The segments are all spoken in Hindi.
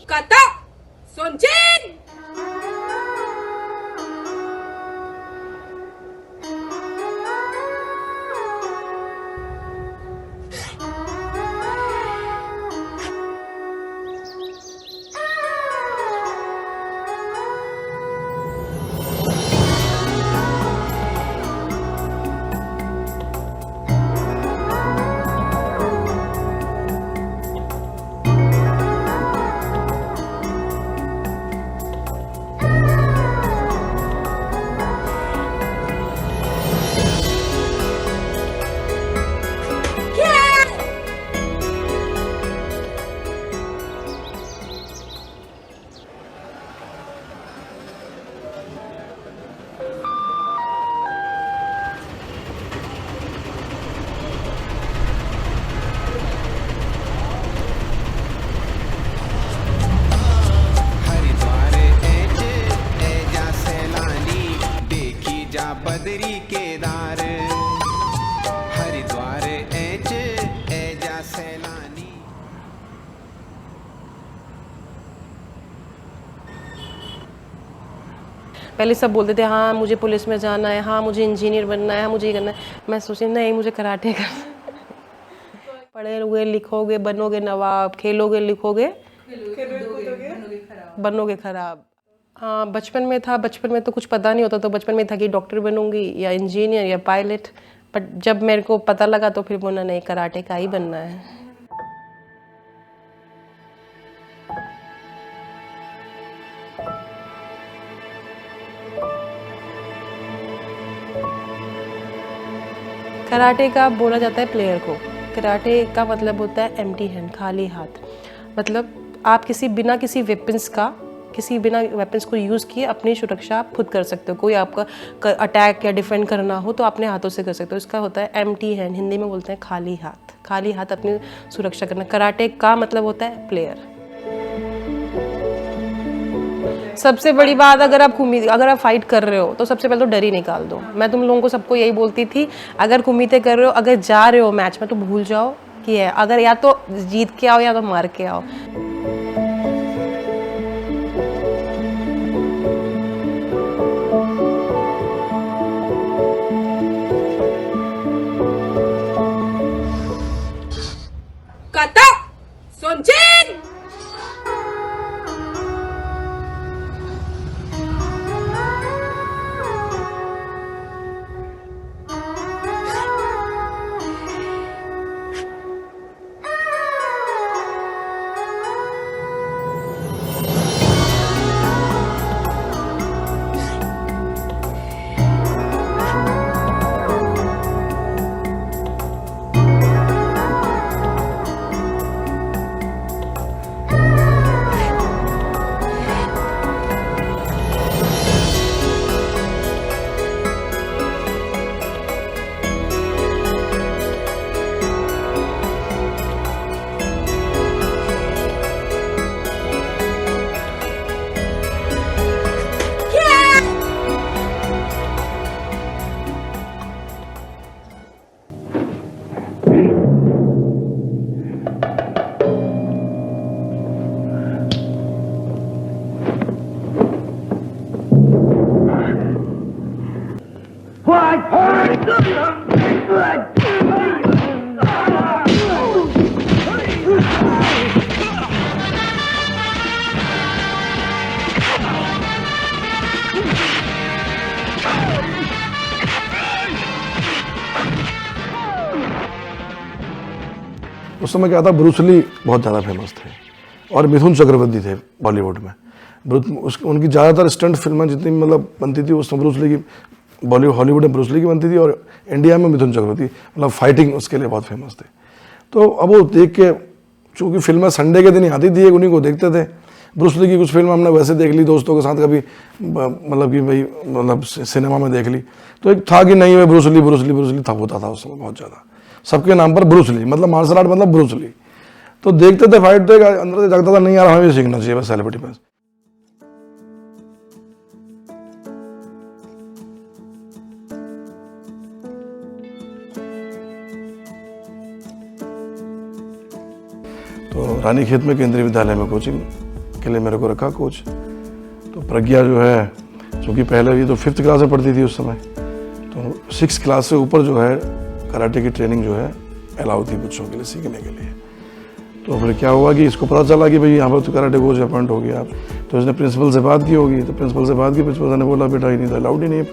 Kata! Sonjin! बदरी केदार हरिद्वार एच एजा सैलानी। पहले सब बोलते थे हाँ मुझे पुलिस में जाना है, हाँ मुझे इंजीनियर बनना है, हाँ मुझे ये करना है। मैं सोची नहीं, मुझे कराटे करना है। पढ़ोगे लिखोगे बनोगे नवाब, खेलोगे लिखोगे बनोगे खराब। हाँ बचपन में था, बचपन में तो कुछ पता नहीं होता, तो बचपन में था कि डॉक्टर बनूंगी या इंजीनियर या पायलट। बट जब मेरे को पता लगा तो फिर बोला नहीं, कराटे का ही बनना है। कराटे का बोला जाता है प्लेयर को। कराटे का मतलब होता है एम्प्टी हैंड, खाली हाथ। मतलब आप बिना किसी वेपन्स को यूज़ किए अपनी सुरक्षा आप खुद कर सकते हो। कोई आपका अटैक या डिफेंड करना हो तो अपने हाथों से कर सकते हो। इसका होता है एम्प्टी हैंड, हिंदी में बोलते हैं खाली हाथ। खाली हाथ अपनी सुरक्षा करना। कराटे का मतलब होता है प्लेयर। सबसे बड़ी बात, अगर आप फाइट कर रहे हो तो सबसे पहले तो डर ही निकाल दो। मैं तुम लोगों को सबको यही बोलती थी, अगर कुमीते कर रहे हो, अगर जा रहे हो मैच में तो भूल जाओ कि है, अगर या तो जीत के आओ या तो मार के आओ। Kata! Sonjin! उस समय क्या था, ब्रूस ली बहुत ज़्यादा फेमस थे और मिथुन चक्रवर्ती थे बॉलीवुड में। उनकी ज़्यादातर स्टंट फिल्में जितनी मतलब बनती थी उस समय ब्रूस ली की, हॉलीवुड में ब्रूस ली की बनती थी और इंडिया में मिथुन चक्रवर्ती, मतलब फाइटिंग उसके लिए बहुत फेमस थे। तो अब वो देख के, चूँकि फिल्में संडे के दिन ही आती थी, उन्हीं को देखते थे। ब्रूस ली की कुछ फिल्म हमने वैसे देख ली दोस्तों के साथ, कभी मतलब कि भाई मतलब सिनेमा में देख ली। तो एक था कि नहीं भाई ब्रूस ली था, होता था उस समय बहुत ज़्यादा, सबके नाम पर ब्रूस ली, मतलब मार्शल आर्ट मतलब ब्रूस ली। तो देखते थे फाइट, तो अंदर से जगता था नहीं यार हमें भी सीखना चाहिए बस सेलिब्रिटी में। तो रानीखेत में केंद्रीय विद्यालय में कोचिंग के लिए मेरे को रखा कोच। तो प्रज्ञा जो है, चूँकि पहले ये तो 5th क्लास में पढ़ती थी उस समय, तो 6th क्लास से ऊपर जो है कराटे की ट्रेनिंग जो है अलाउ थी बच्चों के लिए सीखने के लिए। तो फिर क्या हुआ कि इसको पता चला कि भाई यहाँ पर तो कराटे कोच अपॉइंट हो गया, तो इसने प्रिंसिपल से बात की होगी। तो प्रिंसिपल से बात की, प्रिंसिपल ने बोला बेटा ये नहीं, अलाउड ही नहीं है,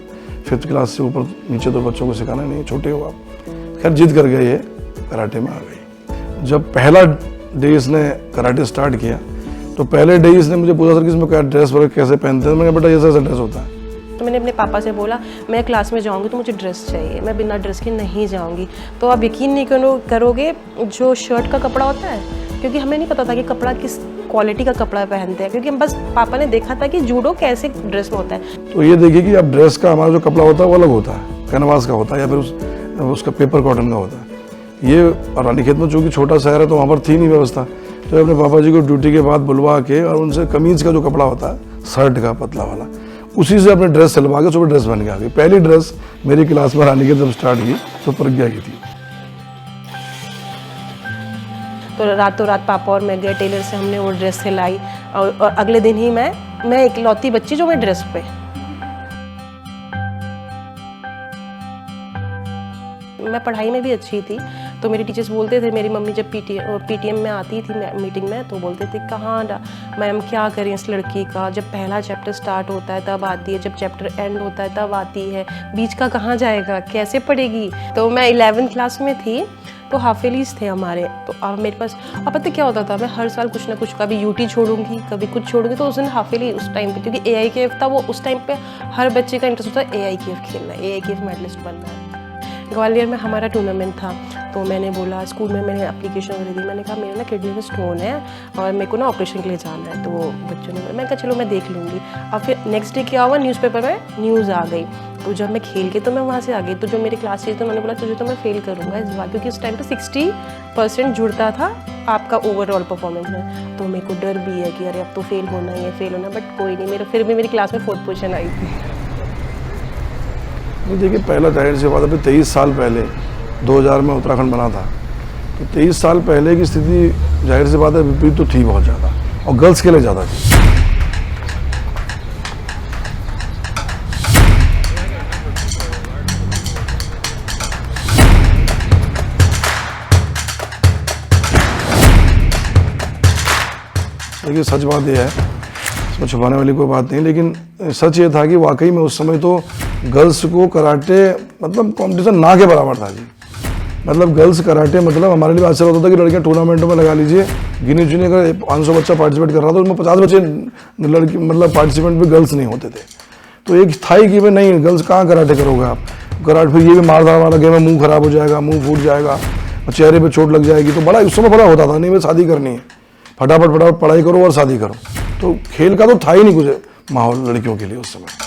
5th क्लास से ऊपर नीचे तो बच्चों को सिखाना नहीं, छोटे हो आप। खैर जिद कर गए, ये कराटे में आ गई। जब पहला डे इसने कराटे स्टार्ट किया तो पहले डे इसने मुझे पूछा सर कि इसमें क्या ड्रेस वगैरह कैसे पहनते हैं। मैंने कहा बेटा ये ऐसा ड्रेस होता है। तो मैंने अपने पापा से बोला मैं क्लास में जाऊंगी तो मुझे ड्रेस चाहिए, मैं बिना ड्रेस के नहीं जाऊंगी। तो आप यकीन नहीं करोगे, जो शर्ट का कपड़ा होता है, क्योंकि हमें नहीं पता था कि कपड़ा किस क्वालिटी का कपड़ा पहनते हैं, क्योंकि हम बस पापा ने देखा था कि जूडो कैसे ड्रेस में होता है। तो ये देखिए कि अब ड्रेस का हमारा जो कपड़ा होता है वो अलग होता है, कैनवास का होता है या फिर उसका पेपर कॉटन का होता है। ये रानीखेत में चूँकि छोटा शहर है तो वहाँ पर थी नहीं व्यवस्था, तो अपने पापा जी को ड्यूटी के बाद बुलवा के और उनसे कमीज़ का जो कपड़ा होता है शर्ट का पतला वाला, उसी से अपने ड्रेस सिलवा के सुबह ड्रेस बन के आ गई। पहली ड्रेस मेरी क्लास में रानीखेत जब स्टार्ट की तो प्रज्ञा की थी। तो रातों रात पापा और मैं गए टेलर से, हमने वो ड्रेस सिलाई और अगले दिन ही मैं इकलौती बच्ची जो मैं ड्रेस पे। मैं पढ़ाई में भी अच्छी थी, तो मेरे टीचर्स बोलते थे, मेरी मम्मी जब पीटीएम में आती थी मीटिंग में तो बोलते थे कहाँ मैम क्या करें इस लड़की का, जब पहला चैप्टर स्टार्ट होता है तब आती है, जब चैप्टर एंड होता है तब आती है, बीच का कहाँ जाएगा, कैसे पढ़ेगी। तो मैं 11th क्लास में थी तो हाफिलीज थे हमारे, तो अब मेरे पास अब पता क्या होता था, मैं हर साल कुछ ना कुछ, कभी यूटी छोड़ूंगी कभी कुछ छोड़ूंगी। तो उस दिन हाफिली उस टाइम पे, क्योंकि AIKF था, वो उस टाइम पे हर बच्चे का इंटरेस्ट होता है AIKF खेलना है, AIKF मेडलिस्ट बनना है। ग्वालियर में हमारा टूर्नामेंट था, तो मैंने बोला स्कूल में, मैंने एप्लीकेशन वगैरह दी, मैंने कहा मेरे ना किडनी में स्टोन है और मेरे को ना ऑपरेशन के लिए जाना है। तो बच्चों ने, मैंने कहा चलो मैं देख लूँगी। और फिर नेक्स्ट डे क्या हुआ, न्यूज़पेपर में न्यूज़ आ गई, तो जब मैं खेल के तो मैं वहाँ से आ गई। तो जो मेरे क्लास टीचर थे उन्होंने बोला तुझे तो मैं फेल करूँगा इस बार, क्योंकि उस टाइम पर 60% जुड़ता था आपका ओवरऑल परफॉर्मेंस में। तो मेरे को डर भी है कि अरे अब तो फेल होना ही है, फेल होना, बट कोई नहीं, मेरा फिर भी मेरी क्लास में 4th पोजीशन आई थी। देखिए पहला जाहिर सी बात है, 23 साल पहले 2000 में उत्तराखंड बना था, तो 23 साल पहले की स्थिति जाहिर सी बात है विपरीत तो थी बहुत ज़्यादा, और गर्ल्स के लिए ज़्यादा थी। देखिए सच बात यह है, इसमें छुपाने वाली कोई बात नहीं, लेकिन सच ये था कि वाकई में उस समय तो गर्ल्स को कराटे मतलब कंपटीशन ना के बराबर था जी। मतलब गर्ल्स कराटे मतलब हमारे लिए आश्चर्य होता था कि लड़कियां टूर्नामेंटों में लगा लीजिए, गिनी चुनी अगर 500 बच्चा पार्टिसिपेट कर रहा था, उसमें 50 बच्चे लड़की मतलब पार्टिसिपेंट भी गर्ल्स नहीं होते थे। तो एक था ही कि भाई नहीं, गर्ल्स कहाँ कराटे करोगे आप, कराटे फिर ये भी मारधाड़ वाला गेम है, मुँह खराब हो जाएगा, मुँह फूट जाएगा, चेहरे पर चोट लग जाएगी। तो बड़ा उस समय बड़ा होता था, नहीं भाई शादी करनी है, फटाफट पढ़ाई करो और शादी करो। तो खेल का तो था ही नहीं कुछ माहौल लड़कियों के लिए उस समय।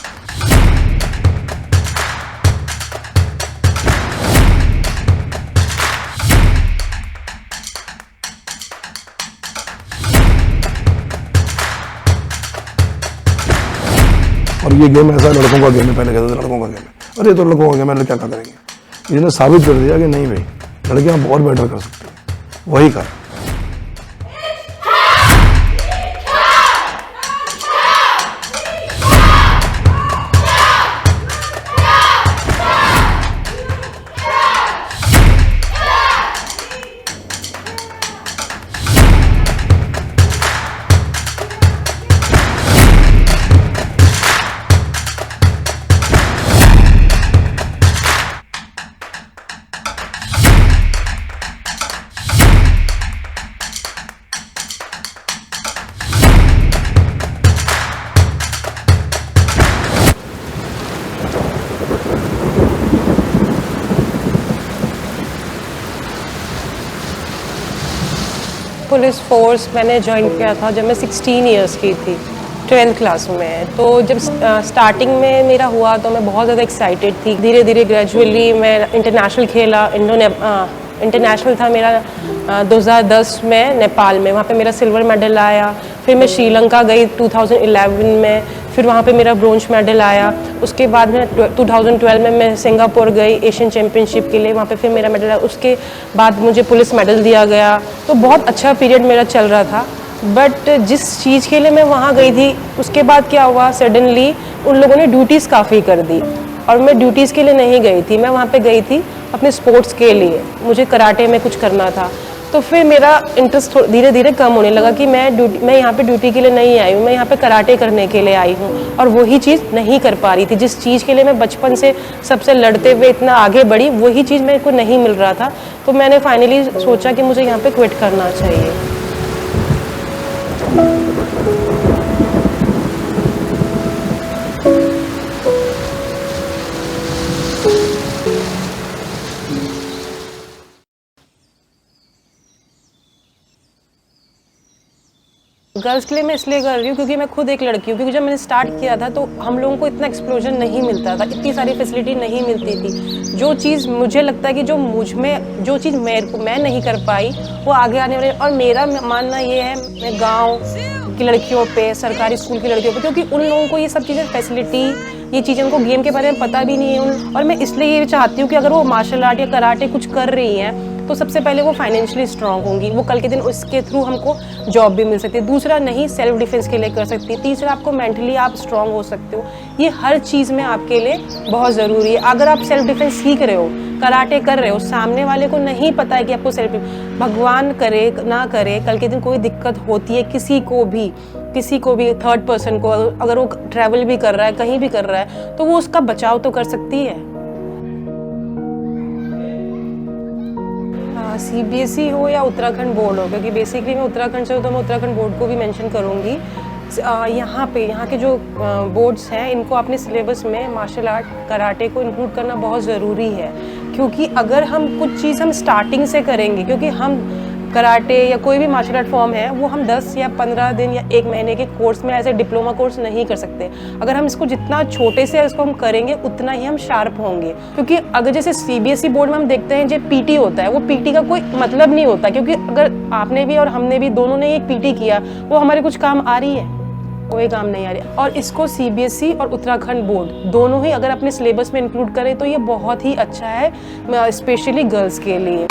और ये गेम ऐसा लड़कों का गेम है, पहले कहते थे लड़कों का गेम है, अरे तो लड़कों का गेम है, लड़कियां क्या करेंगे। इसने साबित कर दिया कि नहीं भाई, लड़कियां बहुत बेटर कर सकती हैं, वही कर। पुलिस फोर्स मैंने ज्वाइन किया था जब मैं 16 इयर्स की थी, 12th क्लास में। तो जब स्टार्टिंग में मेरा हुआ तो मैं बहुत ज़्यादा एक्साइटेड थी। धीरे धीरे ग्रेजुअली मैं इंटरनेशनल खेला, इंटरनेशनल था मेरा 2010 में नेपाल में, वहाँ पे मेरा सिल्वर मेडल आया। फिर मैं श्रीलंका गई 2011 में, फिर वहाँ पे मेरा ब्रोंज मेडल आया। उसके बाद में 2012 में मैं सिंगापुर गई एशियन चैम्पियनशिप के लिए, वहाँ पे फिर मेरा मेडल आया। उसके बाद मुझे पुलिस मेडल दिया गया। तो बहुत अच्छा पीरियड मेरा चल रहा था। बट जिस चीज़ के लिए मैं वहाँ गई थी उसके बाद क्या हुआ, सडनली उन लोगों ने ड्यूटीज़ काफ़ी कर दी और मैं ड्यूटीज़ के लिए नहीं गई थी, मैं वहाँ पे गई थी अपने स्पोर्ट्स के लिए, मुझे कराटे में कुछ करना था। तो फिर मेरा इंटरेस्ट धीरे धीरे कम होने लगा कि मैं यहाँ पे ड्यूटी के लिए नहीं आई हूँ, मैं यहाँ पे कराटे करने के लिए आई हूँ और वही चीज़ नहीं कर पा रही थी। जिस चीज़ के लिए मैं बचपन से सबसे लड़ते हुए इतना आगे बढ़ी, वही चीज़ मेरे को नहीं मिल रहा था। तो मैंने फाइनली सोचा कि मुझे यहाँ पे क्विट करना चाहिए। गर्ल्स के लिए मैं इसलिए कर रही हूँ क्योंकि मैं खुद एक लड़की हूँ, क्योंकि जब मैंने स्टार्ट किया था तो हम लोगों को इतना एक्सप्लोजर नहीं मिलता था, इतनी सारी फैसिलिटी नहीं मिलती थी। जो चीज़ मुझे लगता है कि जो मुझ में जो चीज़ मैं नहीं कर पाई वो आगे आने वाले, और मेरा मानना ये है मैं गाँव की लड़कियों पे, सरकारी स्कूल की लड़कियों पे, क्योंकि उन लोगों को ये सब चीज़ें फैसिलिटी, ये चीज़ें उनको गेम के बारे में पता भी नहीं है। और मैं इसलिए ये चाहती हूँ कि अगर वो मार्शल आर्ट या कराटे कुछ कर रही हैं तो सबसे पहले वो फाइनेंशियली स्ट्रांग होंगी, वो कल के दिन उसके थ्रू हमको जॉब भी मिल सकती है। दूसरा, नहीं सेल्फ डिफेंस के लिए कर सकती है। तीसरा, आपको मेंटली आप स्ट्रांग हो सकते हो। ये हर चीज़ में आपके लिए बहुत ज़रूरी है। अगर आप सेल्फ डिफेंस सीख रहे हो, कराटे कर रहे हो, सामने वाले को नहीं पता है कि आपको सेल्फ, भगवान करे ना करे, कल के दिन कोई दिक्कत होती है किसी को भी थर्ड पर्सन को, अगर वो ट्रैवल भी कर रहा है, कहीं भी कर रहा है, तो वो उसका बचाव तो कर सकती है। CBSE हो या उत्तराखंड बोर्ड हो, क्योंकि बेसिकली मैं उत्तराखंड से हूँ तो मैं उत्तराखंड बोर्ड को भी मेंशन करूँगी। यहाँ के जो बोर्ड्स हैं इनको अपने सिलेबस में मार्शल आर्ट, कराटे को इंक्लूड करना बहुत ज़रूरी है, क्योंकि अगर हम कुछ चीज़ हम स्टार्टिंग से करेंगे, क्योंकि हम कराटे या कोई भी मार्शल आर्ट फॉर्म है वो हम 10 या 15 दिन या 1 महीने के कोर्स में ऐसे डिप्लोमा कोर्स नहीं कर सकते। अगर हम इसको जितना छोटे से इसको हम करेंगे उतना ही हम शार्प होंगे। क्योंकि अगर जैसे CBSE बोर्ड में हम देखते हैं जो PT होता है, वो PT का कोई मतलब नहीं होता, क्योंकि अगर आपने भी और हमने भी दोनों ने एक PT किया, वो हमारे कुछ काम आ रही है, कोई काम नहीं आ रही। और इसको CBSE और उत्तराखंड बोर्ड दोनों ही अगर अपने सिलेबस में इंक्लूड करें तो ये बहुत ही अच्छा है, स्पेशली गर्ल्स के लिए।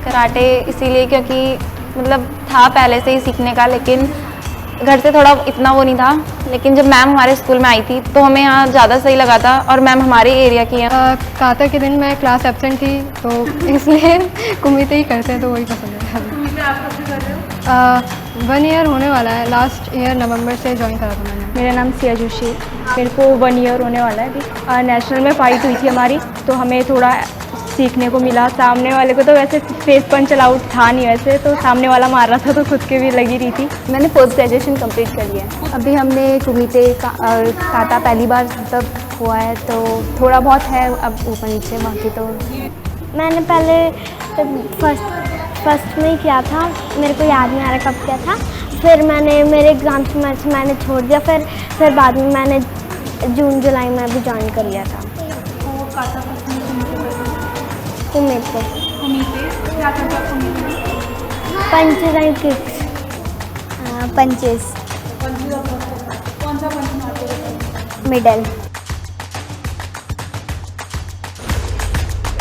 कराटे इसीलिए क्योंकि मतलब था पहले से ही सीखने का, लेकिन घर से थोड़ा इतना वो नहीं था। लेकिन जब मैम हमारे स्कूल में आई थी तो हमें यहाँ ज़्यादा सही लगा था, और मैम हमारे एरिया की हैं। काता के दिन मैं क्लास एब्सेंट थी तो इसलिए कुमिते ही करते हैं, तो वही पसंद है। 1 ईयर होने वाला है, लास्ट ईयर नवंबर से ज्वाइन करा था मैंने। मेरा नाम सिया जोशी, मेरे को 1 ईयर होने वाला है अभी। नेशनल में फाइट हुई थी हमारी, तो हमें थोड़ा सीखने को मिला। सामने वाले को तो वैसे फेस पंच अलाउड था नहीं, वैसे तो सामने वाला मार रहा था तो खुद के भी लगी रही थी। मैंने पोस्ट ग्रेजुएशन कंप्लीट कर लिया है। अभी हमने कुमिते और काता पहली बार सब हुआ है, तो थोड़ा बहुत है अब ऊपर नीचे, बाकी तो मैंने पहले फर्स्ट में ही किया था, मेरे को याद नहीं आ रहा कब किया था। फिर मेरे एग्ज़ाम्स में मैंने छोड़ दिया, फिर बाद में मैंने जून जुलाई में अभी ज्वाइन कर लिया था। कुमिते punches and kicks, punches, middle.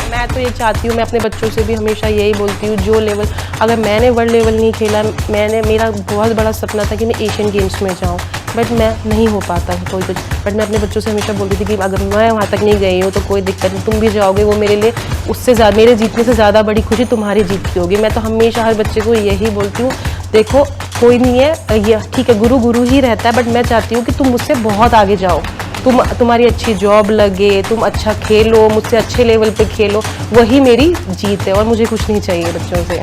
मैं तो ये चाहती हूँ, मैं अपने बच्चों से भी हमेशा यही बोलती हूँ, जो लेवल, अगर मैंने वर्ल्ड लेवल नहीं खेला, मेरा बहुत बड़ा सपना था कि मैं एशियन गेम्स में जाऊँ, बट मैं नहीं हो पाता कोई कुछ। बट मैं अपने बच्चों से हमेशा बोलती थी कि अगर मैं वहाँ तक नहीं गई हूँ तो कोई दिक्कत नहीं, तुम भी जाओगे, वो मेरे लिए उससे ज़्यादा, मेरे जीतने से ज़्यादा बड़ी खुशी तुम्हारी जीत की होगी। मैं तो हमेशा हर बच्चे को यही बोलती हूँ, देखो कोई नहीं है, ये ठीक है, गुरु ही रहता है, बट मैं चाहती हूँ कि तुम मुझसे बहुत आगे जाओ, तुम्हारी अच्छी जॉब लगे, तुम अच्छा खेलो, मुझसे अच्छे लेवल पे खेलो, वही मेरी जीत है, और मुझे कुछ नहीं चाहिए बच्चों से।